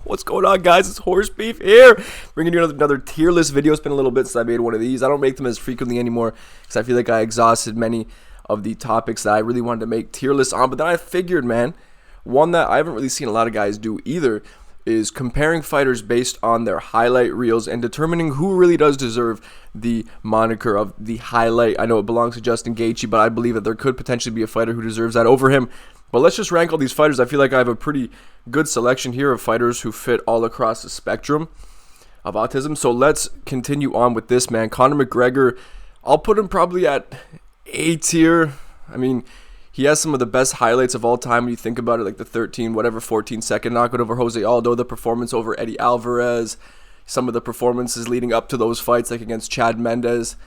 What's going on, guys? It's Horse Beef here, bringing you another tier list video. It's been a little bit since I made one of these. I don't make them as frequently anymore because I feel like I exhausted many of the topics that I really wanted to make tier lists on. But then I figured, man, one that I haven't really seen a lot of guys do either is comparing fighters based on their highlight reels and determining who really does deserve the moniker of the highlight. I know it belongs to Justin Gaethje, but I believe that there could potentially be a fighter who deserves that over him. But let's just rank all these fighters. I feel like I have a pretty good selection here of fighters who fit all across the spectrum of autism. So let's continue on with this, man. Conor McGregor, I'll put him probably at A tier. I mean, he has some of the best highlights of all time when you think about it, like the 14-second knockout over Jose Aldo, the performance over Eddie Alvarez, some of the performances leading up to those fights, like against Chad Mendes.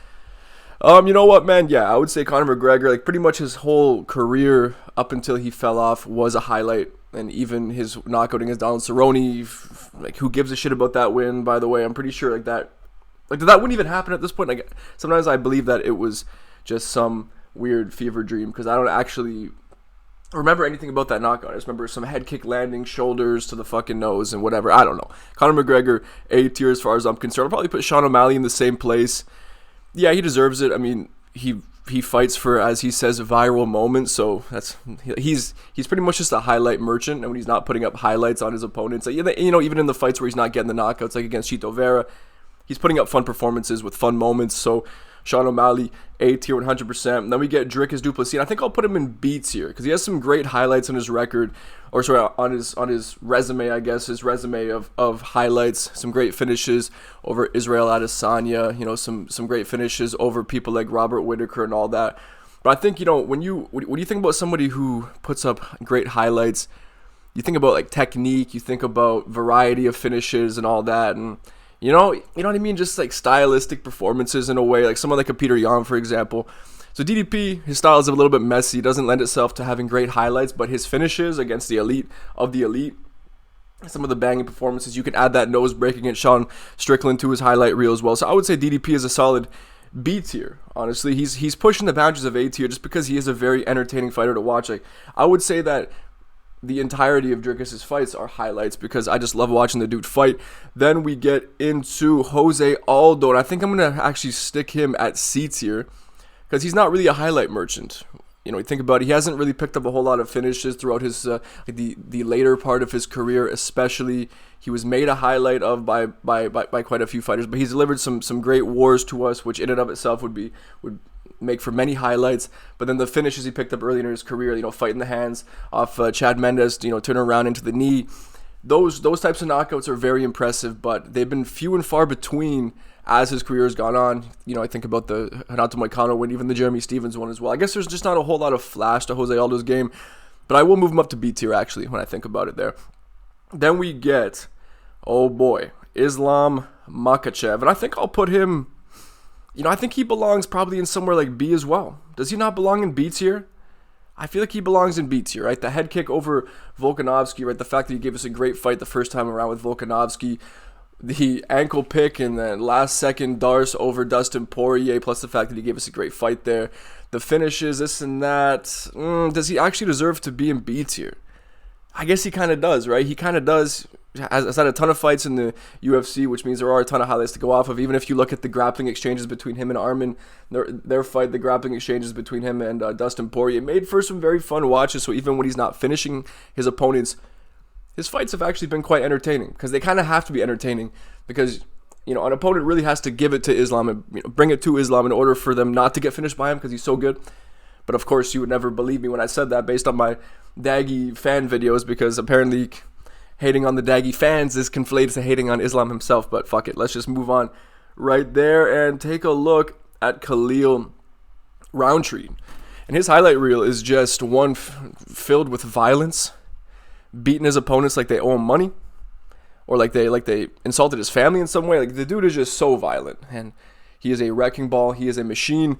You know what, man? Yeah, I would say Conor McGregor, like pretty much his whole career up until he fell off was a highlight. And even his knockout against Donald Cerrone, like who gives a shit about that win, by the way? I'm pretty sure like that wouldn't even happen at this point. Like sometimes I believe that it was just some weird fever dream because I don't actually remember anything about that knockout. I just remember some head kick landing, shoulders to the fucking nose and whatever. I don't know. Conor McGregor, A tier as far as I'm concerned. I'll probably put Sean O'Malley in the same place. Yeah, he deserves it. I mean, he fights for, as he says, viral moments. So he's pretty much just a highlight merchant. And when he's not putting up highlights on his opponents, like, you know, even in the fights where he's not getting the knockouts, like against Chito Vera, he's putting up fun performances with fun moments. So Sean O'Malley, A tier 100%. And then we get Dricus du Plessis. And I think I'll put him in B tier because he has some great highlights on his record, or sorry, on his resume, I guess, his resume of highlights. Some great finishes over Israel Adesanya, you know, some great finishes over people like Robert Whittaker and all that. But I think, you know, when you think about somebody who puts up great highlights, you think about like technique, you think about variety of finishes and all that, and you know what I mean? Just like stylistic performances in a way, like someone like a Peter Yan, for example. So DDP, his style is a little bit messy. It doesn't lend itself to having great highlights, but his finishes against the elite of the elite, some of the banging performances, you can add that nose break against Sean Strickland to his highlight reel as well. So I would say DDP is a solid B tier. Honestly, he's pushing the boundaries of A tier just because he is a very entertaining fighter to watch. Like I would say that the entirety of Dricus' fights are highlights because I just love watching the dude fight. Then we get into Jose Aldo, and I think I'm going to actually stick him at C tier because he's not really a highlight merchant. You know, you think about it, he hasn't really picked up a whole lot of finishes throughout his the later part of his career, especially. He was made a highlight of by quite a few fighters, but he's delivered some great wars to us, which in and of itself would make for many highlights. But then the finishes he picked up early in his career, you know, fighting the hands off Chad Mendes, you know, turning around into the knee, those types of knockouts are very impressive, but they've been few and far between as his career has gone on. You know, I think about the Renato Moicano win, even the Jeremy Stevens one as well. I guess there's just not a whole lot of flash to Jose Aldo's game, but I will move him up to B tier actually when I think about it there. Then we get, oh boy, Islam Makhachev, and I think I'll put him, you know, I think he belongs probably in somewhere like B as well. Does he not belong in B tier? I feel like he belongs in B tier, right? The head kick over Volkanovski, right? The fact that he gave us a great fight the first time around with Volkanovski, the ankle pick and then last second Darce over Dustin Poirier, plus the fact that he gave us a great fight there. The finishes, this and that. Does he actually deserve to be in B tier? I guess he kind of does, right? He kind of does. Has had a ton of fights in the UFC, which means there are a ton of highlights to go off of. Even if you look at the grappling exchanges between him and Armin, their fight, the grappling exchanges between him and Dustin Poirier made for some very fun watches. So even when he's not finishing his opponents, his fights have actually been quite entertaining because they kind of have to be entertaining because, you know, an opponent really has to give it to Islam and, you know, bring it to Islam in order for them not to get finished by him because he's so good. But of course, you would never believe me when I said that based on my Daggy fan videos because apparently hating on the Daggy fans is conflated to hating on Islam himself. But fuck it, let's just move on right there and take a look at Khalil Roundtree. And his highlight reel is just one filled with violence, beating his opponents like they owe him money, or like they insulted his family in some way. Like the dude is just so violent, and he is a wrecking ball. He is a machine.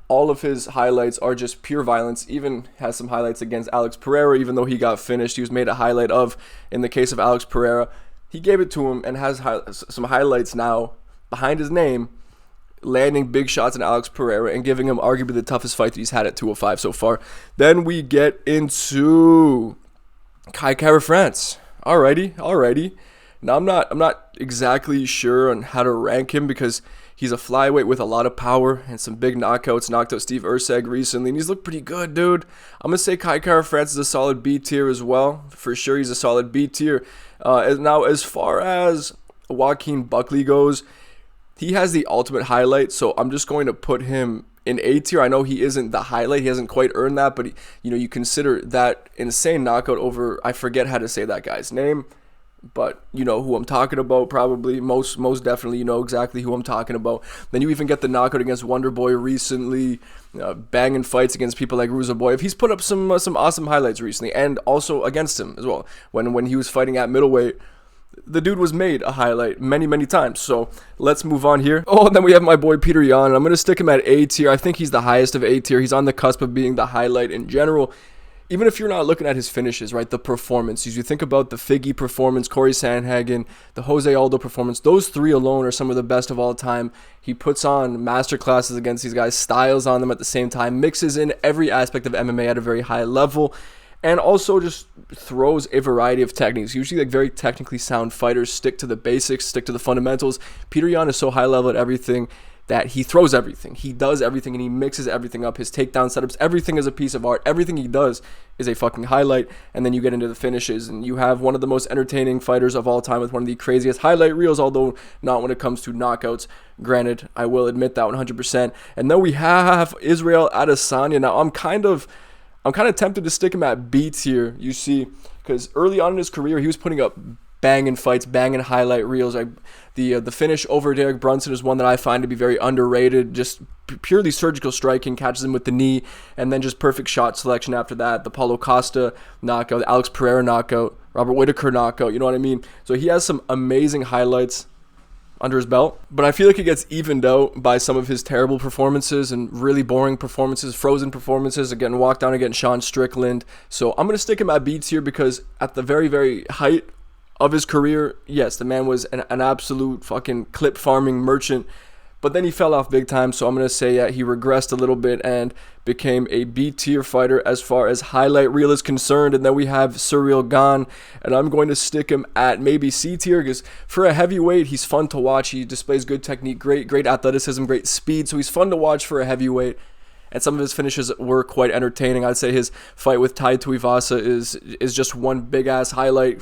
All of his highlights are just pure violence. Even has some highlights against Alex Pereira, even though he got finished. He was made a highlight of in the case of Alex Pereira. He gave it to him and has some highlights now behind his name, landing big shots in Alex Pereira and giving him arguably the toughest fight that he's had at 205 so far. Then we get into Kai Kara France. Alrighty. Now I'm not exactly sure on how to rank him because he's a flyweight with a lot of power and some big knockouts. Knocked out Steve Urseg recently, and he's looked pretty good, dude. I'm gonna say Kai Kara France is a solid B tier as well. For sure, he's a solid B tier. Now, as far as Joaquin Buckley goes, he has the ultimate highlight, so I'm just going to put him in A tier. I know he isn't the highlight; he hasn't quite earned that, but you consider that insane knockout over. I forget how to say that guy's name, but you know who I'm talking about. Probably most definitely, you know exactly who I'm talking about. Then you even get the knockout against Wonderboy recently, banging fights against people like Ruzaboyev. He's put up some awesome highlights recently, and also against him as well. When he was fighting at middleweight, the dude was made a highlight many times. So let's move on here. Oh, and then we have my boy Peter Yan. I'm going to stick him at A tier. I think he's the highest of A tier. He's on the cusp of being the highlight in general. Even if you're not looking at his finishes, right, the performances, you think about the Figgy performance, Corey Sandhagen, the Jose Aldo performance, those three alone are some of the best of all time. He puts on masterclasses against these guys, styles on them at the same time, mixes in every aspect of MMA at a very high level, and also just throws a variety of techniques. Usually like very technically sound fighters stick to the basics, stick to the fundamentals. Peter Yan is so high level at everything that he throws everything. He does everything and he mixes everything up. His takedown setups, everything is a piece of art. Everything he does is a fucking highlight. And then you get into the finishes and you have one of the most entertaining fighters of all time with one of the craziest highlight reels, although not when it comes to knockouts. Granted, I will admit that 100%. And then we have Israel Adesanya. Now I'm kind of tempted to stick him at B tier, you see, because early on in his career, he was putting up banging fights, banging highlight reels. The finish over Derek Brunson is one that I find to be very underrated. Just purely surgical striking, catches him with the knee, and then just perfect shot selection after that. The Paulo Costa knockout, the Alex Pereira knockout, Robert Whittaker knockout, you know what I mean? So he has some amazing highlights under his belt, but I feel like he gets evened out by some of his terrible performances and really boring performances, frozen performances, again walked down against Sean Strickland. So I'm going to stick him at B tier because at the very height of his career, yes, the man was an absolute fucking clip farming merchant, but then he fell off big time. So I'm going to say he regressed a little bit and became a B tier fighter as far as highlight reel is concerned. And then we have Ciryl Gane, and I'm going to stick him at maybe C tier because for a heavyweight, he's fun to watch. He displays good technique, great athleticism, great speed. So he's fun to watch for a heavyweight. And some of his finishes were quite entertaining. I'd say his fight with Tai Tuivasa is just one big ass highlight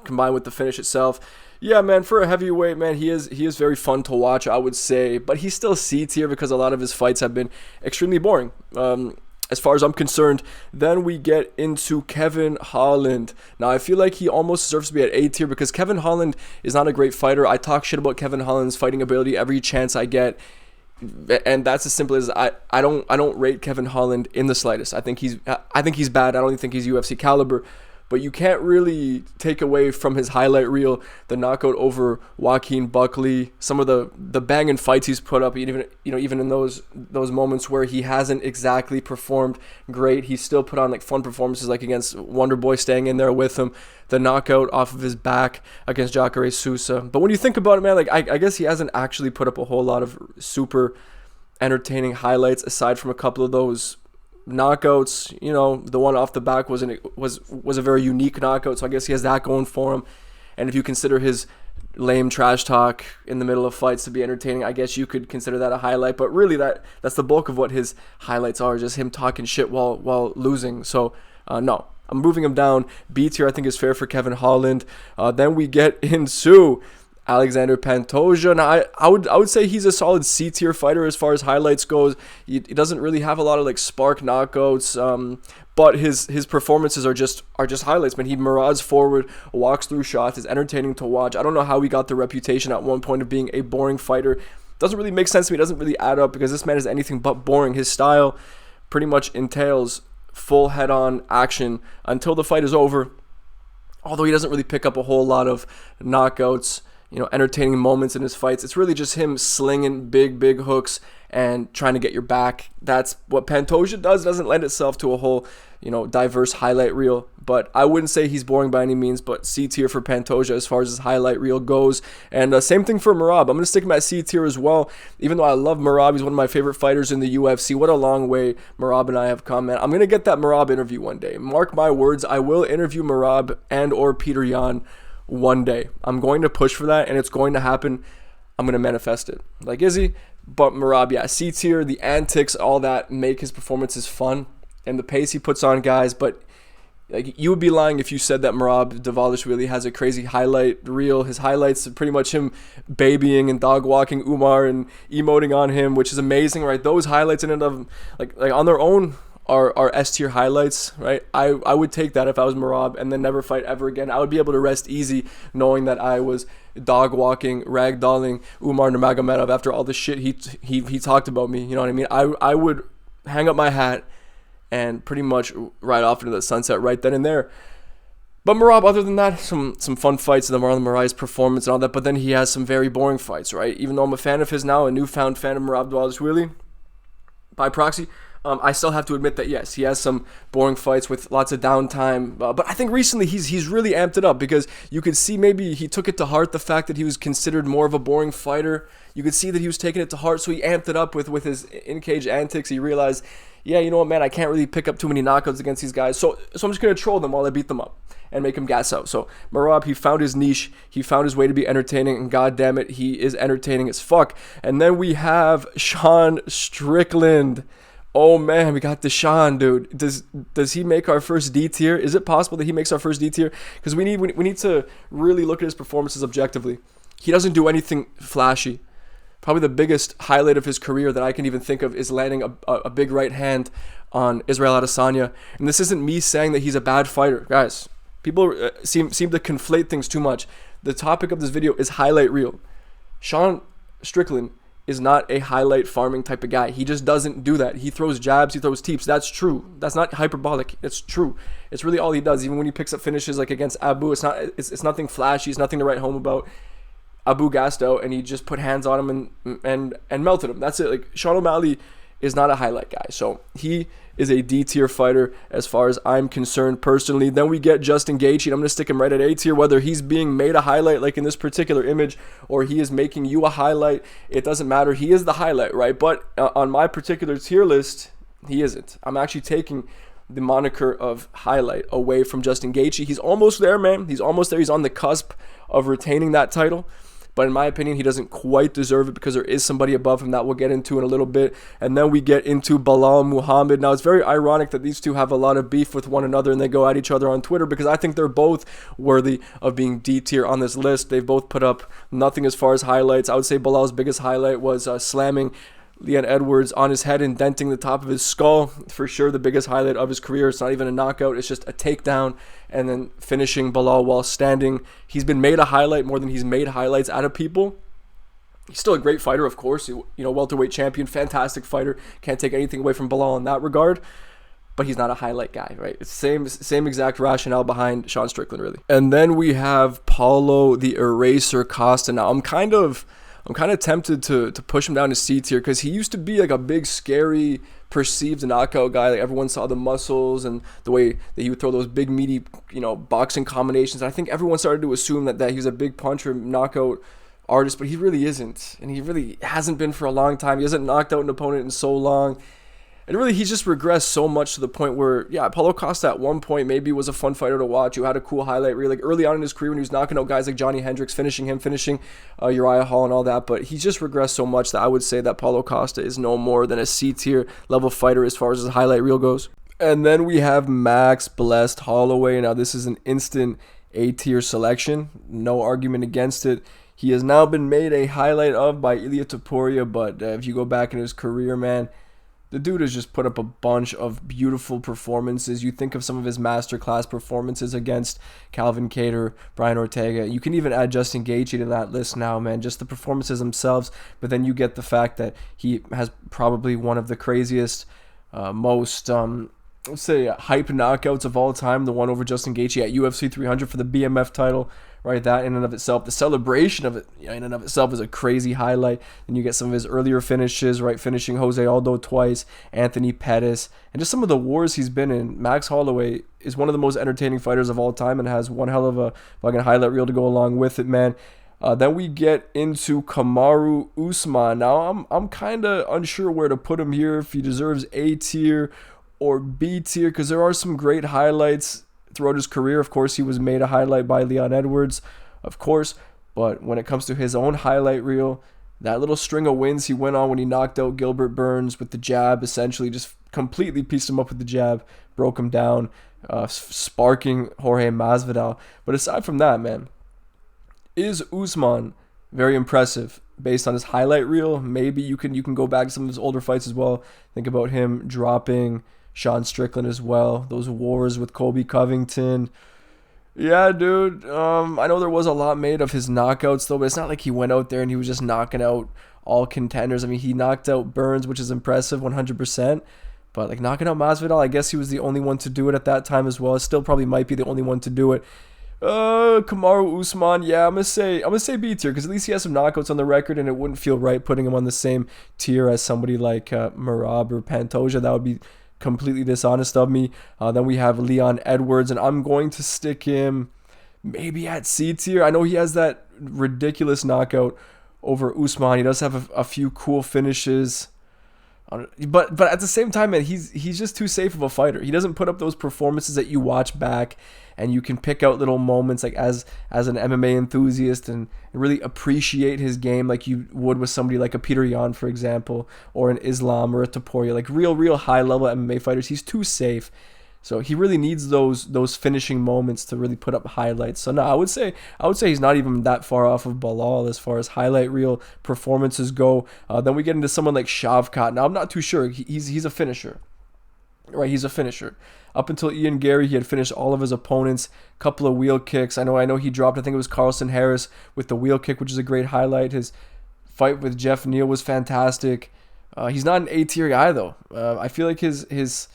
combined with the finish itself. Yeah, man, for a heavyweight, man, he is very fun to watch, I would say, but he's still C tier because a lot of his fights have been extremely boring, as far as I'm concerned. Then we get into Kevin Holland. Now, I feel like he almost deserves to be at A tier because Kevin Holland is not a great fighter. I talk shit about Kevin Holland's fighting ability every chance I get, and that's as simple as I don't rate Kevin Holland in the slightest. I think he's bad. I don't even think he's UFC caliber. But you can't really take away from his highlight reel the knockout over Joaquin Buckley, some of the banging fights he's put up, even in those moments where he hasn't exactly performed great, he's still put on like fun performances, like against Wonderboy, staying in there with him, the knockout off of his back against Jacare Sousa. But when you think about it, man, like I guess he hasn't actually put up a whole lot of super entertaining highlights aside from a couple of those knockouts. You know, the one off the back was a very unique knockout, so I guess he has that going for him. And if you consider his lame trash talk in the middle of fights to be entertaining, I guess you could consider that a highlight. But really, that's the bulk of what his highlights are, just him talking shit while losing. So no, I'm moving him down. B tier I think is fair for Kevin Holland. Then we get into Alexander Pantoja. Now, I would say he's a solid C tier fighter as far as highlights goes. He doesn't really have a lot of like spark knockouts, but his performances are just highlights. Man, he marauds forward, walks through shots, is entertaining to watch. I don't know how he got the reputation at one point of being a boring fighter. Doesn't really make sense to me. Doesn't really add up because this man is anything but boring. His style pretty much entails full head-on action until the fight is over. Although he doesn't really pick up a whole lot of knockouts. entertaining moments in his fights. It's really just him slinging big hooks and trying to get your back. That's what Pantoja does. It doesn't lend itself to a whole, diverse highlight reel. But I wouldn't say he's boring by any means, but C tier for Pantoja as far as his highlight reel goes. And same thing for Merab. I'm going to stick him at C tier as well. Even though I love Merab, he's one of my favorite fighters in the UFC. What a long way Merab and I have come, man. I'm going to get that Merab interview one day. Mark my words, I will interview Merab and or Peter Yan one day. I'm going to push for that, and it's going to happen. I'm going to manifest it. Like Izzy, but Merab, yeah, C tier, the antics, all that make his performances fun, and the pace he puts on guys. But like, you would be lying if you said that Merab Dvalishvili has a crazy highlight reel. His highlights are pretty much him babying and dog walking Umar and emoting on him, which is amazing, right? Those highlights in and of like on their own are S tier highlights, right? I would take that if I was Merab and then never fight ever again. I would be able to rest easy knowing that I was dog walking, ragdolling Umar Nurmagomedov after all the shit he talked about me. You know what I mean? I would hang up my hat and pretty much ride off into the sunset right then and there. But Merab, other than that, some fun fights in the Marlon Moraes performance and all that, but then he has some very boring fights, right? Even though I'm a fan of his now, a newfound fan of Merab Dvalishvili by proxy, I still have to admit that, yes, he has some boring fights with lots of downtime. But I think recently he's really amped it up, because you could see maybe he took it to heart, the fact that he was considered more of a boring fighter. You could see that he was taking it to heart, so he amped it up with his in-cage antics. He realized, yeah, you know what, man, I can't really pick up too many knockouts against these guys, so I'm just going to troll them while I beat them up and make him gas out. So Merab, he found his niche, he found his way to be entertaining, and god damn it, he is entertaining as fuck. And then we have Sean Strickland. Oh man, we got Deshaun, dude. Does he make our first D tier? Is it possible that he makes our first D tier? Because we need to really look at his performances objectively. He doesn't do anything flashy. Probably the biggest highlight of his career that I can even think of is landing a big right hand on Israel Adesanya. And this isn't me saying that he's a bad fighter, guys. People seem to conflate things too much. The topic of this video is highlight reel. Sean Strickland is not a highlight farming type of guy. He just doesn't do that. He throws jabs, he throws teeps. That's true. That's not hyperbolic. It's true. It's really all he does. Even when he picks up finishes like against Abu, it's nothing flashy. It's nothing to write home about. Abu gassed out and he just put hands on him and melted him. That's it. Like, Sean O'Malley is not a highlight guy. So he is a D tier fighter as far as I'm concerned personally. Then we get Justin Gaethje. I'm going to stick him right at A tier. Whether he's being made a highlight like in this particular image or he is making you a highlight, it doesn't matter. He is the highlight, right? But on my particular tier list, he isn't. I'm actually taking the moniker of highlight away from Justin Gaethje. He's almost there, man. He's almost there. He's on the cusp of retaining that title. But in my opinion, he doesn't quite deserve it because there is somebody above him that we'll get into in a little bit. And then we get into Bilal Muhammad. Now, it's very ironic that these two have a lot of beef with one another and they go at each other on Twitter, because I think they're both worthy of being D tier on this list. They've both put up nothing as far as highlights. I would say Bilal's biggest highlight was slamming Leon Edwards on his head and denting the top of his skull. For sure the biggest highlight of his career. It's not even a knockout, it's just a takedown and then finishing Bilal while standing. He's been made a highlight more than he's made highlights out of people. He's still a great fighter, of course. Welterweight champion, fantastic fighter. Can't take anything away from Bilal in that regard. But he's not a highlight guy, right? It's same exact rationale behind Sean Strickland, really. And then we have Paulo the Eraser Costa. Now, I'm kind of tempted to push him down to C tier because he used to be like a big, scary, perceived knockout guy. Like, everyone saw the muscles and the way that he would throw those big, meaty, boxing combinations. I think everyone started to assume that he was a big puncher, knockout artist, but he really isn't. And he really hasn't been for a long time. He hasn't knocked out an opponent in so long. And really, he's just regressed so much to the point where, yeah, Paulo Costa at one point maybe was a fun fighter to watch, who had a cool highlight reel, like early on in his career when he was knocking out guys like Johnny Hendricks, finishing Uriah Hall and all that. But he's just regressed so much that I would say that Paulo Costa is no more than a C-tier level fighter as far as his highlight reel goes. And then we have Max Blessed Holloway. Now, this is an instant A-tier selection. No argument against it. He has now been made a highlight of by Ilia Topuria, but if you go back in his career, man, the dude has just put up a bunch of beautiful performances. You think of some of his masterclass performances against Calvin Kattar, Brian Ortega. You can even add Justin Gaethje to that list now, man. Just the performances themselves. But then you get the fact that he has probably one of the craziest, most let's say, hype knockouts of all time. The one over Justin Gaethje at UFC 300 for the BMF title, right? That in and of itself, the celebration of it, in and of itself, is a crazy highlight. And you get some of his earlier finishes, right? Finishing Jose Aldo twice, Anthony Pettis, and just some of the wars he's been in. Max Holloway is one of the most entertaining fighters of all time and has one hell of a fucking highlight reel to go along with it, man. Then we get into Kamaru Usman. Now, I'm kind of unsure where to put him here, if he deserves A tier or B tier, because there are some great highlights throughout his career. Of course, he was made a highlight by Leon Edwards, of course. But when it comes to his own highlight reel, that little string of wins he went on when he knocked out Gilbert Burns with the jab, essentially just completely pieced him up with the jab, broke him down, sparking Jorge Masvidal. But aside from that, man, is Usman very impressive based on his highlight reel? Maybe you can go back to some of his older fights as well. Think about him dropping Sean Strickland as well. Those wars with Colby Covington. Yeah, dude. I know there was a lot made of his knockouts though, but it's not like he went out there and he was just knocking out all contenders. I mean, he knocked out Burns, which is impressive, 100%. But like knocking out Masvidal, I guess he was the only one to do it at that time as well. It still probably might be the only one to do it. Kamaru Usman, yeah, I'm gonna say B tier, because at least he has some knockouts on the record, and it wouldn't feel right putting him on the same tier as somebody like Merab or Pantoja. That would be completely dishonest of me. Then we have Leon Edwards, and I'm going to stick him maybe at C tier. I know he has that ridiculous knockout over Usman. He does have a few cool finishes. But at the same time, man, he's just too safe of a fighter. He doesn't put up those performances that you watch back and you can pick out little moments like as an MMA enthusiast and really appreciate his game like you would with somebody like a Peter Yan, for example, or an Islam or a Topuria, like real high level MMA fighters. He's too safe. So he really needs those finishing moments to really put up highlights. So no, I would say he's not even that far off of Bilal as far as highlight reel performances go. Then we get into someone like Shavkat. Now I'm not too sure. He's a finisher, right? He's a finisher. Up until Ian Gary, he had finished all of his opponents. Couple of wheel kicks. I know he dropped. I think it was Carlson Harris with the wheel kick, which is a great highlight. His fight with Jeff Neal was fantastic. He's not an A tier guy though. I feel like his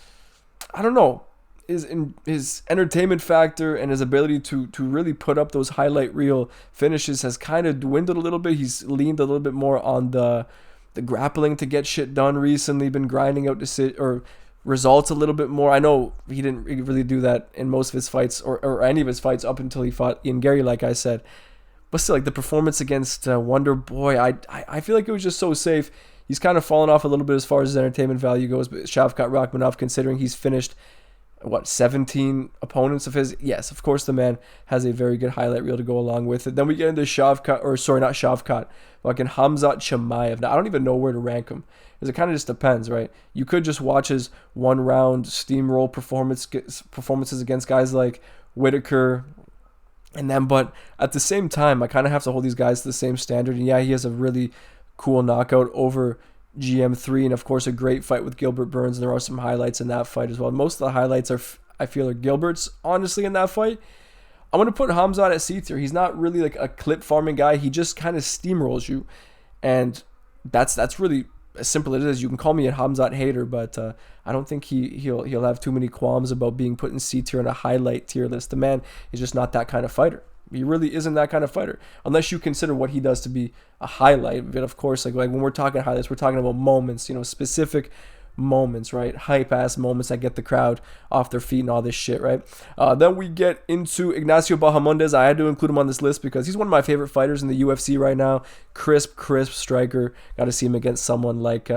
I don't know. His entertainment factor and his ability to really put up those highlight reel finishes has kind of dwindled a little bit. He's leaned a little bit more on the grappling to get shit done recently, been grinding out results a little bit more. I know he didn't really do that in most of his fights or any of his fights up until he fought Ian Gary, like I said. But still, like the performance against Wonder Boy, I feel like it was just so safe. He's kind of fallen off a little bit as far as his entertainment value goes, but Shavkat Rakhmonov, considering he's finished 17 opponents of his? Yes, of course the man has a very good highlight reel to go along with it. Then we get into fucking Khamzat Chimaev. Now I don't even know where to rank him, because it kind of just depends, right? You could just watch his one round steamroll performances against guys like Whitaker, but at the same time I kind of have to hold these guys to the same standard. And yeah, he has a really cool knockout over GM3, and of course a great fight with Gilbert Burns, and there are some highlights in that fight as well. Most of the highlights I feel are Gilbert's, honestly, in that fight. I'm going to put Khamzat at C tier. He's not really like a clip farming guy. He just kind of steamrolls you, and that's really as simple as it is. You can call me a Khamzat hater, but I don't think he'll have too many qualms about being put in C tier in a highlight tier list. The man is just not that kind of fighter. He really isn't that kind of fighter, unless you consider what he does to be a highlight. But of course, like when we're talking highlights, we're talking about moments, specific moments, right? Hype ass moments that get the crowd off their feet and all this shit, right? Then we get into Ignacio Bahamondes. I had to include him on this list because he's one of my favorite fighters in the UFC right now. Crisp striker. Got to see him against someone like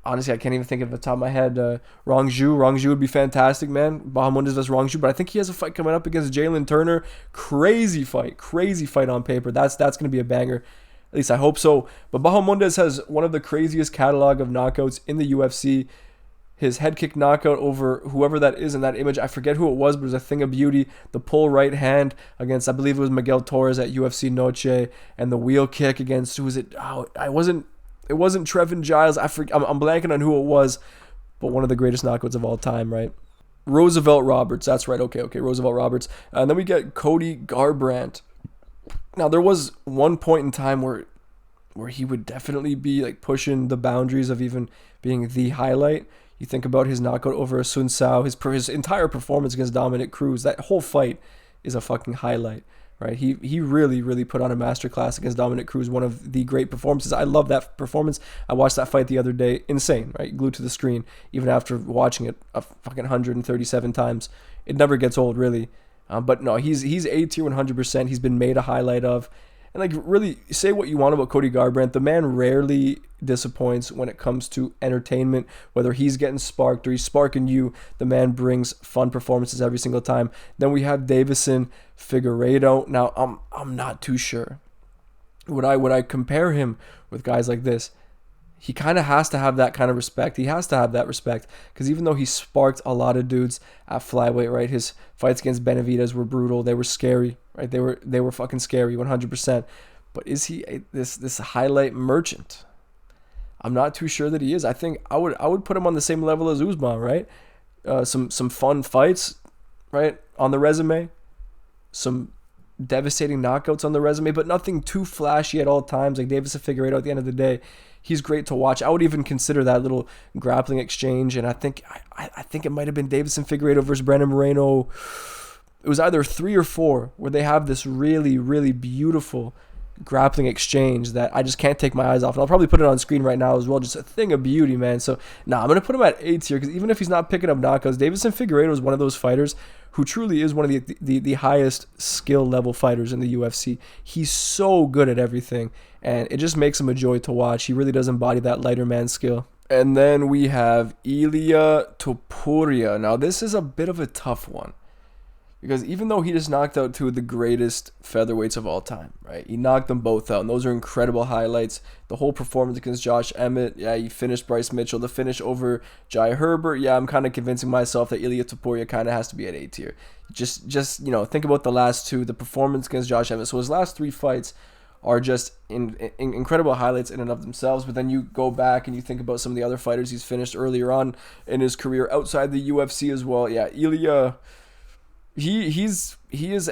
Honestly, I can't even think of the top of my head. Rong Zhu would be fantastic, man. Bahamondes vs. Rong Zhu. But I think he has a fight coming up against Jalen Turner. Crazy fight on paper. That's going to be a banger. At least I hope so. But Bahamondes has one of the craziest catalog of knockouts in the UFC. His head kick knockout over whoever that is in that image, I forget who it was, but it was a thing of beauty. The pull right hand against, I believe it was Miguel Torres at UFC Noche. And the wheel kick against, who was it? Oh, it wasn't Trevin Giles. I'm blanking on who it was, but one of the greatest knockouts of all time, right? Roosevelt Roberts. That's right. Okay. Roosevelt Roberts. And then we get Cody Garbrandt. Now, there was one point in time where he would definitely be like pushing the boundaries of even being the highlight. You think about his knockout over Sun Sao, his entire performance against Dominic Cruz. That whole fight is a fucking highlight, right? He really, really put on a masterclass against Dominic Cruz, one of the great performances. I love that performance. I watched that fight the other day. Insane, right? Glued to the screen, even after watching it a fucking 137 times. It never gets old, really. But no, he's A tier 100%. He's been made a highlight of. And like, really, say what you want about Cody Garbrandt, the man rarely disappoints when it comes to entertainment. Whether he's getting sparked or he's sparking you, the man brings fun performances every single time. Then we have Deiveson Figueiredo. Now, I'm not too sure. Would I compare him with guys like this? He kind of has to have that kind of respect. He has to have that respect because even though he sparked a lot of dudes at flyweight, right? His fights against Benavidez were brutal. They were scary, right? They were fucking scary, 100%. But is he this highlight merchant? I'm not too sure that he is. I think I would put him on the same level as Usman, right? Some fun fights, right, on the resume. Some devastating knockouts on the resume, but nothing too flashy at all times. Like Deiveson Figueiredo, at the end of the day, he's great to watch. I would even consider that little grappling exchange, and I think it might have been Deiveson Figueiredo versus Brandon Moreno. It was either 3 or 4 where they have this really, really beautiful grappling exchange that I just can't take my eyes off. And I'll probably put it on screen right now as well. Just a thing of beauty, man. So, I'm going to put him at A tier because even if he's not picking up knockouts, Deiveson Figueiredo is one of those fighters who truly is one of the highest skill level fighters in the UFC. He's so good at everything, and it just makes him a joy to watch. He really does embody that lighter man skill. And then we have Ilia Topuria. Now, this is a bit of a tough one. Because even though he just knocked out 2 of the greatest featherweights of all time, right? He knocked them both out, and those are incredible highlights. The whole performance against Josh Emmett, yeah, he finished Bryce Mitchell. The finish over Jai Herbert, yeah, I'm kind of convincing myself that Ilia Topuria kind of has to be at A tier. Just think about the last 2, the performance against Josh Emmett. So his last 3 fights are just incredible highlights in and of themselves. But then you go back and you think about some of the other fighters he's finished earlier on in his career outside the UFC as well. Yeah, Ilia... He is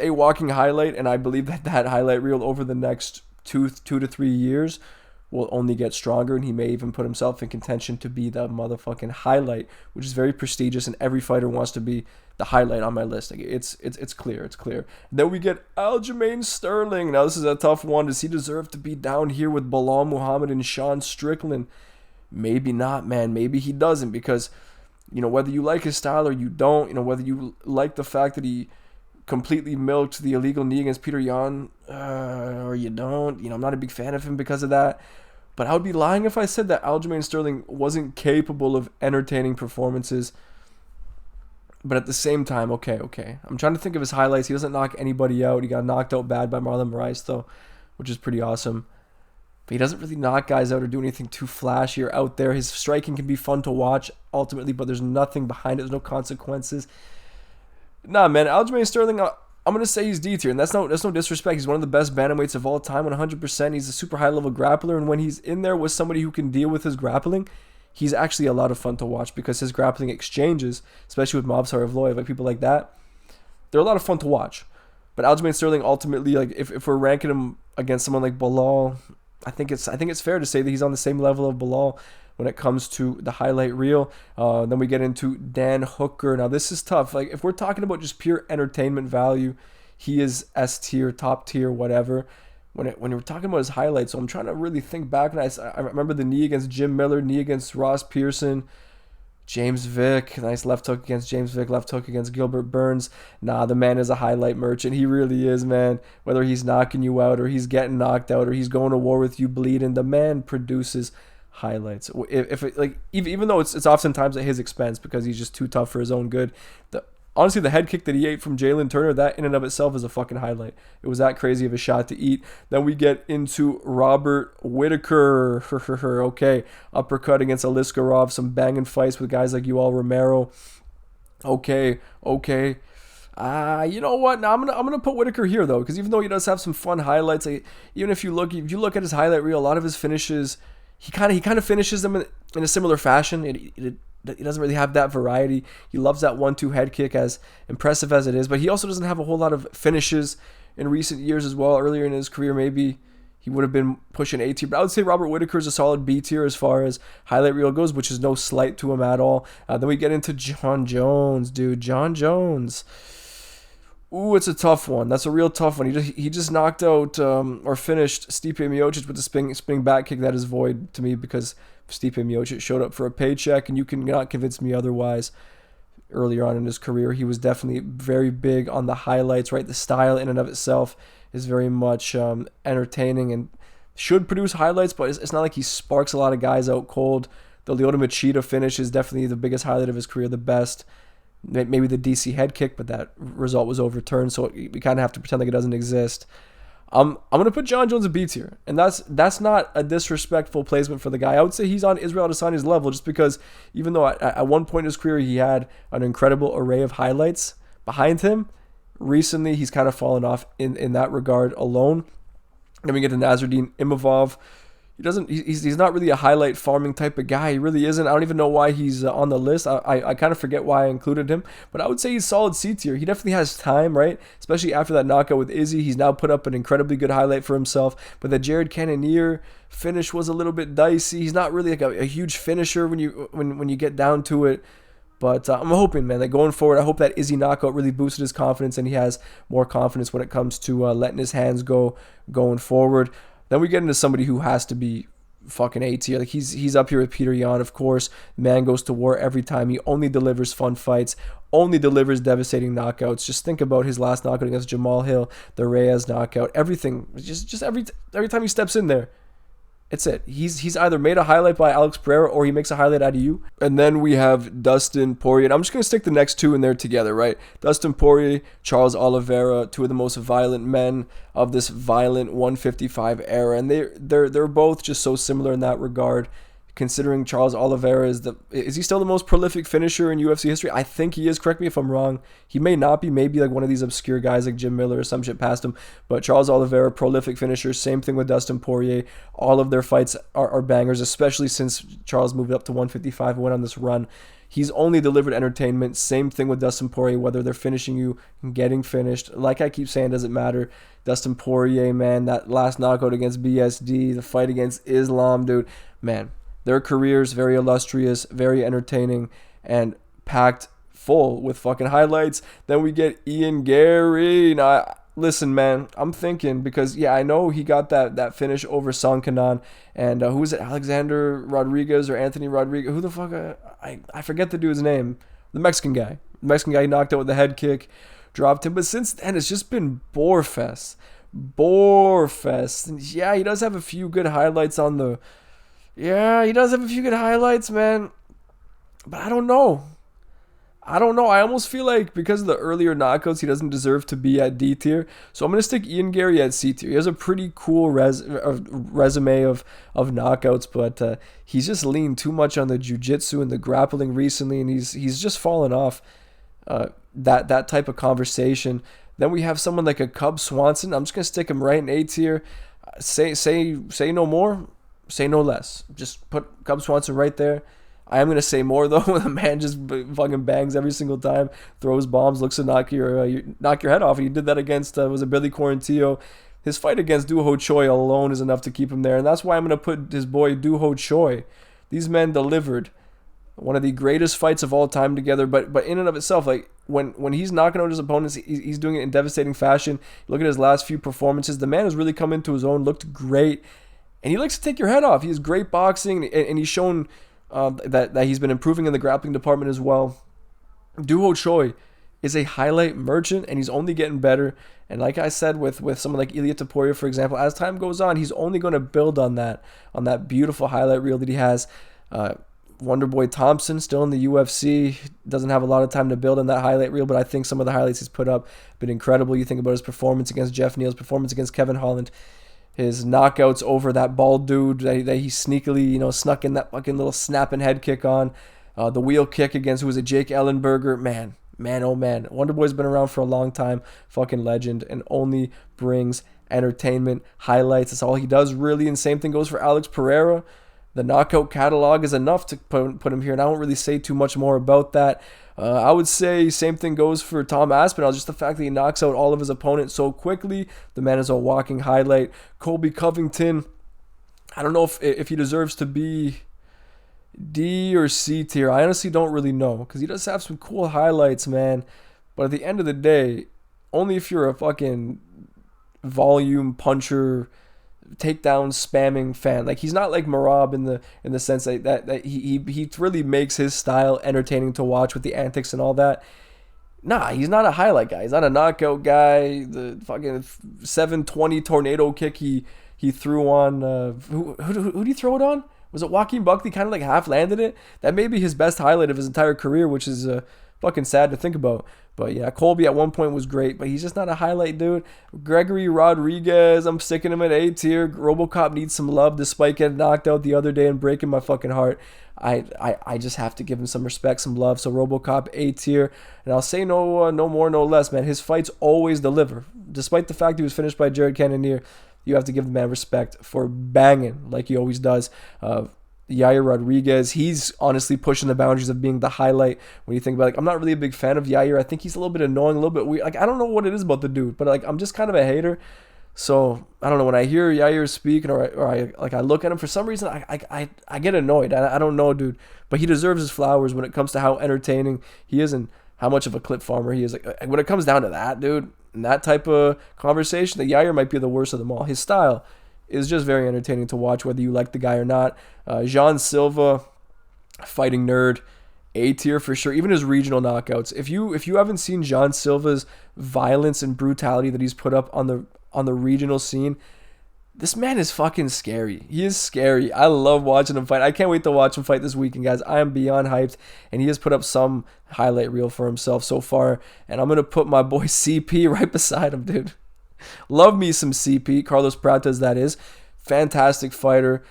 a walking highlight, and I believe that highlight reel over the next 2 to 3 years will only get stronger, and he may even put himself in contention to be the motherfucking highlight, which is very prestigious, and every fighter wants to be the highlight on my list. Like, it's clear. Then we get Aljamain Sterling. Now, this is a tough one. Does he deserve to be down here with Bilal Muhammad and Sean Strickland? Maybe not, man. Maybe he doesn't, because... whether you like his style or you don't, whether you like the fact that he completely milked the illegal knee against Peter Yan or you don't, I'm not a big fan of him because of that. But I would be lying if I said that Aljamain Sterling wasn't capable of entertaining performances. But at the same time, okay. I'm trying to think of his highlights. He doesn't knock anybody out. He got knocked out bad by Marlon Moraes, though, which is pretty awesome. But he doesn't really knock guys out or do anything too flashy or out there. His striking can be fun to watch ultimately, but there's nothing behind it. There's no consequences. Nah, man, Aljamain Sterling, I'm going to say he's D tier, and that's no disrespect. He's one of the best bantamweights of all time, 100%. He's a super high-level grappler, and when he's in there with somebody who can deal with his grappling, he's actually a lot of fun to watch because his grappling exchanges, especially with Movsar Evloev, like people like that, they're a lot of fun to watch. But Aljamain Sterling, ultimately, like if we're ranking him against someone like Bilal... I think it's fair to say that he's on the same level of Bilal when it comes to the highlight reel. Then we get into Dan Hooker. Now, this is tough. Like, if we're talking about just pure entertainment value, he is S tier, top tier, whatever. When we're talking about his highlights, so I'm trying to really think back. And I remember the knee against Jim Miller, knee against Ross Pearson, James Vick, nice left hook against James Vick, left hook against Gilbert Burns. Nah, the man is a highlight merchant. He really is, man. Whether he's knocking you out or he's getting knocked out or he's going to war with you bleeding, the man produces highlights. Even though it's oftentimes at his expense because he's just too tough for his own good. Honestly, the head kick that he ate from Jalen Turner, that in and of itself is a fucking highlight. It was that crazy of a shot to eat. Then we get into Robert Whitaker. Okay, uppercut against Aliskerov. Some banging fights with guys like Yoel Romero. Okay. You know what? Now I'm gonna put Whitaker here though, because even though he does have some fun highlights, even if you look at his highlight reel, a lot of his finishes, he kind of finishes them in a similar fashion. He doesn't really have that variety. He loves that 1-2 head kick, as impressive as it is, but he also doesn't have a whole lot of finishes in recent years as well. Earlier in his career, maybe he would have been pushing A tier. But I would say Robert Whittaker is a solid B tier as far as highlight reel goes, which is no slight to him at all. Then we get into John Jones, dude. John Jones. Ooh, it's a tough one. That's a real tough one. He just knocked out or finished Stipe Miocic with the spinning back kick. That is void to me because Stipe Miocic showed up for a paycheck, and you cannot convince me otherwise. Earlier on in his career, he was definitely very big on the highlights, right? The style in and of itself is very much entertaining and should produce highlights, but it's not like he sparks a lot of guys out cold. The Lyoto Machida finish is definitely the biggest highlight of his career, the best. Maybe the DC head kick, but that result was overturned, so we kind of have to pretend like it doesn't exist. I'm going to put John Jones a B tier, and that's not a disrespectful placement for the guy. I would say he's on Israel Adesany's level just because even though at one point in his career he had an incredible array of highlights behind him, recently he's kind of fallen off in that regard alone. Then we get to Nasruddin Imavov. He's not really a highlight farming type of guy. He really isn't. I don't even know why he's on the list. I kind of forget why I included him, but I would say he's solid C tier. He definitely has time, right? Especially after that knockout with Izzy. He's now put up an incredibly good highlight for himself, but the Jared Cannonier finish was a little bit dicey. He's not really like a huge finisher when you get down to it. But I'm hoping, man, that going forward, I hope that Izzy knockout really boosted his confidence and he has more confidence when it comes to letting his hands go going forward. Then we get into somebody who has to be fucking A tier. Like he's up here with Peter Yan, of course. The man goes to war every time. He only delivers fun fights, only delivers devastating knockouts. Just think about his last knockout against Jamal Hill, the Reyes knockout, everything. Just every time he steps in there, it's it. He's either made a highlight by Alex Pereira or he makes a highlight out of you. And then we have Dustin Poirier. And I'm just going to stick the next two in there together, right? Dustin Poirier, Charles Oliveira, two of the most violent men of this violent 155 era. And they're both just so similar in that regard. Considering Charles Oliveira is he still the most prolific finisher in UFC history? I think he is. Correct me if I'm wrong. He may not be. Maybe like one of these obscure guys like Jim Miller or some shit past him. But Charles Oliveira, prolific finisher. Same thing with Dustin Poirier. All of their fights are bangers, especially since Charles moved up to 155 and went on this run. He's only delivered entertainment. Same thing with Dustin Poirier, whether they're finishing you and getting finished. Like I keep saying, doesn't matter. Dustin Poirier, man, that last knockout against BSD, the fight against Islam, dude, man. Their careers, very illustrious, very entertaining, and packed full with fucking highlights. Then we get Ian Gary. Now, listen, man, I'm thinking because, yeah, I know he got that finish over Sankanan. And who was it? Alexander Rodriguez or Anthony Rodriguez? Who the fuck? I forget the dude's name. The Mexican guy. The Mexican guy he knocked out with the head kick, dropped him. But since then, it's just been Borefest. And yeah, he does have a few good highlights on the... Yeah, he does have a few good highlights, man. But I don't know. I almost feel like because of the earlier knockouts, he doesn't deserve to be at D tier. So I'm going to stick Ian Gary at C tier. He has a pretty cool resume of knockouts, but he's just leaned too much on the jiu-jitsu and the grappling recently, and he's just fallen off that type of conversation. Then we have someone like a Cub Swanson. I'm just going to stick him right in A tier. Say no more. Say no less. Just put Cub Swanson right there. I am going to say more, though. The man just fucking bangs every single time, throws bombs, looks to knock your head off. He did that against, was it Billy Quarantillo? His fight against Doo Ho Choi alone is enough to keep him there. And that's why I'm going to put his boy Doo Ho Choi. These men delivered one of the greatest fights of all time together. But in and of itself, like when he's knocking out his opponents, he's doing it in devastating fashion. Look at his last few performances. The man has really come into his own, looked great. And he likes to take your head off. He has great boxing, and he's shown that he's been improving in the grappling department as well. Doo Ho Choi is a highlight merchant, and he's only getting better. And like I said, with someone like Ilia Topuria, for example, as time goes on, he's only going to build on that beautiful highlight reel that he has. Wonderboy Thompson, still in the UFC, doesn't have a lot of time to build on that highlight reel, but I think some of the highlights he's put up have been incredible. You think about his performance against Jeff Neal's performance against Kevin Holland, his knockouts over that bald dude that he sneakily, snuck in that fucking little snapping head kick on. The wheel kick against, who was it, Jake Ellenberger. Man, oh man. Wonderboy's been around for a long time. Fucking legend. And only brings entertainment, highlights. That's all he does, really. And same thing goes for Alex Pereira. the knockout catalog is enough to put him here, and I won't really say too much more about that. I would say same thing goes for Tom Aspinall, just the fact that he knocks out all of his opponents so quickly. The man is a walking highlight. Colby Covington, I don't know if he deserves to be D or C tier. I honestly don't really know, because he does have some cool highlights, man. But at the end of the day, only if you're a fucking volume puncher, takedown spamming fan. Like, he's not like Marab in the sense that he really makes his style entertaining to watch with the antics and all that. Nah, he's not a highlight guy. He's not a knockout guy. The fucking 720 tornado kick he threw on who did he throw it on? Was it Joaquin Buckley? Kind of like half landed it. That may be his best highlight of his entire career, which is fucking sad to think about. But yeah, Colby at one point was great, but he's just not a highlight dude. Gregory Rodriguez, I'm sticking him at A tier. RoboCop needs some love despite getting knocked out the other day and breaking my fucking heart. I just have to give him some respect, some love. So RoboCop A tier, and I'll say no more, no less, man. His fights always deliver, despite the fact he was finished by Jared Cannonier. You have to give the man respect for banging like he always does. Yair Rodriguez, he's honestly pushing the boundaries of being the highlight when you think about it. Like, I'm not really a big fan of Yair. I think he's a little bit annoying, a little bit weird. Like, I don't know what it is about the dude, but like, I'm just kind of a hater. So I don't know, when I hear Yair speak or I look at him, for some reason I get annoyed. I don't know, dude, but he deserves his flowers when it comes to how entertaining he is and how much of a clip farmer he is. Like, when it comes down to that, dude, and that type of conversation, the Yair might be the worst of them all. His style is just very entertaining to watch, whether you like the guy or not. Jean Silva, fighting nerd, A tier for sure. Even his regional knockouts. If you haven't seen Jean Silva's violence and brutality that he's put up on the regional scene, this man is fucking scary. He is scary. I love watching him fight. I can't wait to watch him fight this weekend, guys. I am beyond hyped, and he has put up some highlight reel for himself so far. And I'm gonna put my boy CP right beside him, dude. Love me some CP, Carlos Pratas, that is. Fantastic fighter.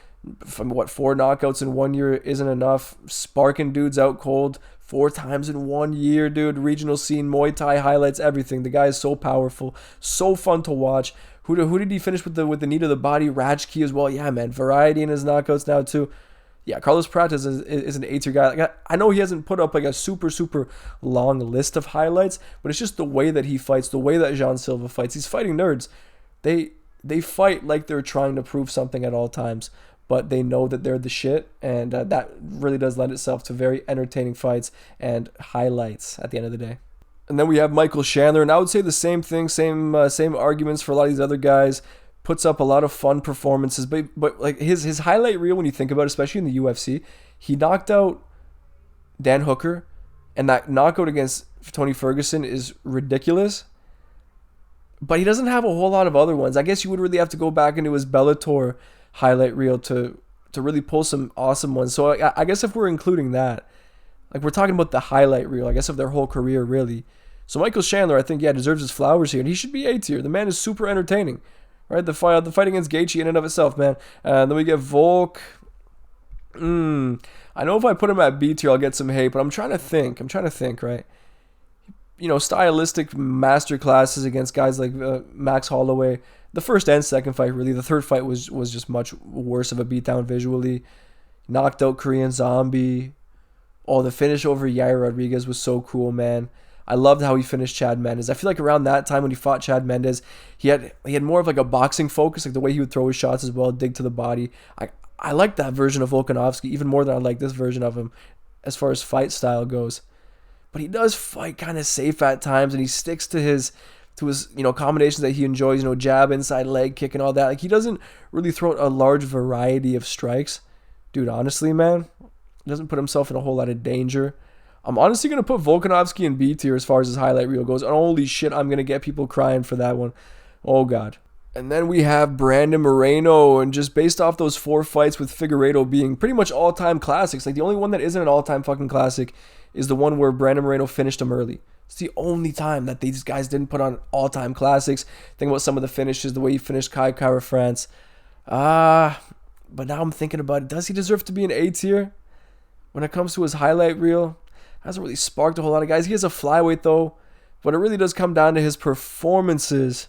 From 4 knockouts in 1 year isn't enough. Sparking dudes out cold 4 times in 1 year, dude. Regional scene, Muay Thai highlights, everything. The guy is so powerful, so fun to watch. Who did he finish with the knee to the body? Rajki as well. Yeah, man. Variety in his knockouts now too. Yeah, Carlos Pratas is an A-tier guy. Like, I know he hasn't put up like a super long list of highlights, but it's just the way that he fights, the way that Jean Silva fights. He's fighting nerds. They fight like they're trying to prove something at all times, but they know that they're the shit, and that really does lend itself to very entertaining fights and highlights at the end of the day. And then we have Michael Chandler, and I would say the same thing, same arguments for a lot of these other guys. Puts up a lot of fun performances, but like his highlight reel, when you think about it, especially in the UFC, he knocked out Dan Hooker, and that knockout against Tony Ferguson is ridiculous. But he doesn't have a whole lot of other ones. I guess you would really have to go back into his Bellator highlight reel to really pull some awesome ones. So I guess if we're including that, like, we're talking about the highlight reel, I guess, of their whole career, really. So Michael Chandler, I think, deserves his flowers here, and he should be A tier. The man is super entertaining. Right, the fight against Gaethje in and of itself, man. Then we get Volk. I know if I put him at B tier, I'll get some hate, but I'm trying to think, right? You know, stylistic masterclasses against guys like Max Holloway. The first and second fight, really. The third fight was just much worse of a beatdown visually. Knocked out Korean Zombie. Oh, the finish over Yair Rodriguez was so cool, man. I loved how he finished Chad Mendes. I feel like around that time when he fought Chad Mendes, he had more of like a boxing focus, like the way he would throw his shots as well, dig to the body. I like that version of Volkanovski even more than I like this version of him as far as fight style goes. But he does fight kind of safe at times, and he sticks to his combinations that he enjoys, jab, inside leg kick, and all that. Like, he doesn't really throw a large variety of strikes. Dude, honestly, man, he doesn't put himself in a whole lot of danger. I'm honestly going to put Volkanovski in B tier as far as his highlight reel goes. And holy shit, I'm going to get people crying for that one. Oh, God. And then we have Brandon Moreno. And just based off those 4 fights with Figueiredo being pretty much all-time classics, like the only one that isn't an all-time fucking classic is the one where Brandon Moreno finished him early. It's the only time that these guys didn't put on all-time classics. Think about some of the finishes, the way he finished Kai Kara France. But now I'm thinking about it. Does he deserve to be an A tier when it comes to his highlight reel? Hasn't really sparked a whole lot of guys. He is a flyweight, though, but it really does come down to his performances.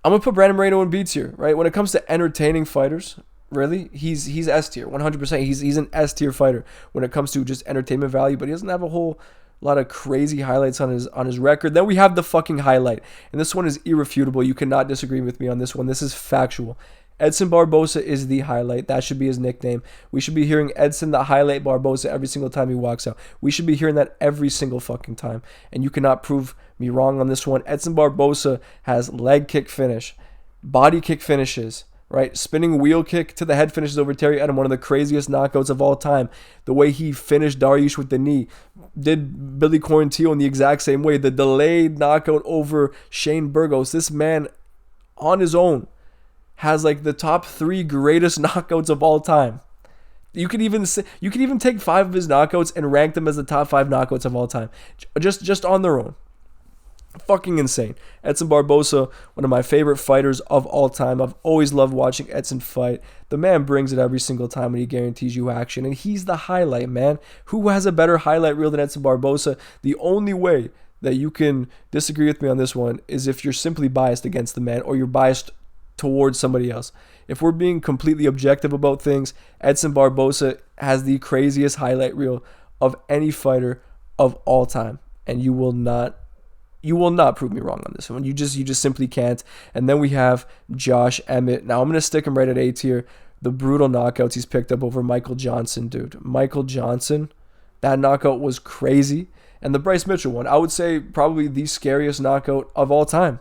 I'm going to put Brandon Moreno in B tier, right? When it comes to entertaining fighters, Really? He's S tier, 100%. He's an S tier fighter when it comes to just entertainment value, but he doesn't have a whole lot of crazy highlights on his record. Then we have the fucking highlight, and this one is irrefutable. You cannot disagree with me on this one. This is factual. Edson Barbosa is the highlight. That should be his nickname. We should be hearing Edson the highlight Barbosa every single time he walks out. We should be hearing that every single fucking time. And you cannot prove me wrong on this one. Edson Barbosa has leg kick finish, body kick finishes, right? Spinning wheel kick to the head finishes over Terry Edom, one of the craziest knockouts of all time. The way he finished Dariush with the knee. Did Billy Quarantillo in the exact same way. The delayed knockout over Shane Burgos. This man on his own has like the top 3 greatest knockouts of all time. You could even take 5 of his knockouts and rank them as the top 5 knockouts of all time, just on their own. Fucking insane. Edson Barbosa, one of my favorite fighters of all time. I've always loved watching Edson fight. The man brings it every single time when he guarantees you action, and he's the highlight, man. Who has a better highlight reel than Edson Barbosa? The only way that you can disagree with me on this one is if you're simply biased against the man, or you're biased towards somebody else. If we're being completely objective about things, Edson Barbosa has the craziest highlight reel of any fighter of all time, and you will not prove me wrong on this one. You just simply can't. And then we have Josh Emmett. Now I'm gonna stick him right at A tier. The brutal knockouts he's picked up over Michael Johnson, dude. Michael Johnson, that knockout was crazy. And the Bryce Mitchell one, I would say probably the scariest knockout of all time.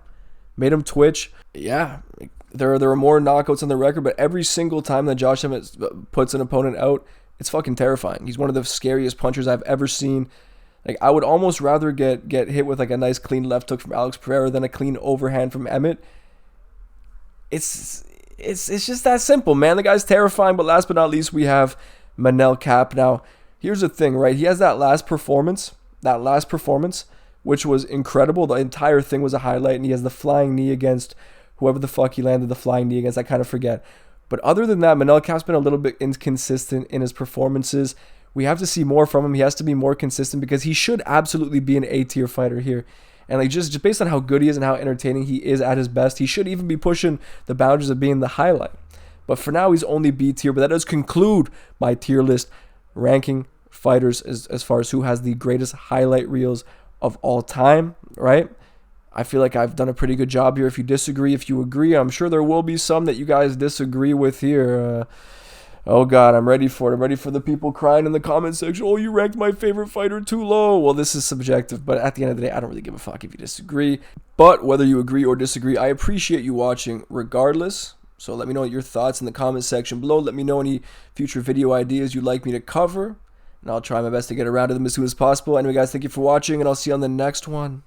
Made him twitch. Yeah, there are more knockouts on the record, but every single time that Josh Emmett puts an opponent out, it's fucking terrifying. He's one of the scariest punchers I've ever seen. Like, I would almost rather get hit with like a nice clean left hook from Alex Pereira than a clean overhand from Emmett. It's just that simple, man. The guy's terrifying. But last but not least, we have Manel Kape. Now, here's the thing, right? He has that last performance, which was incredible. The entire thing was a highlight, and he has the flying knee against whoever the fuck he landed the flying knee against. I kind of forget. But other than that, Manel Kape's been a little bit inconsistent in his performances. We have to see more from him. He has to be more consistent because he should absolutely be an A-tier fighter here. And like just based on how good he is and how entertaining he is at his best, he should even be pushing the boundaries of being the highlight. But for now, he's only B-tier. But that does conclude my tier list ranking fighters as far as who has the greatest highlight reels of all time, right? I feel like I've done a pretty good job here. If you disagree, if you agree, I'm sure there will be some that you guys disagree with here. Oh God, I'm ready for it. I'm ready for the people crying in the comment section. Oh, you ranked my favorite fighter too low. Well, this is subjective, but at the end of the day, I don't really give a fuck if you disagree. But whether you agree or disagree, I appreciate you watching regardless. So let me know your thoughts in the comment section below. Let me know any future video ideas you'd like me to cover, and I'll try my best to get around to them as soon as possible. Anyway, guys, thank you for watching, and I'll see you on the next one.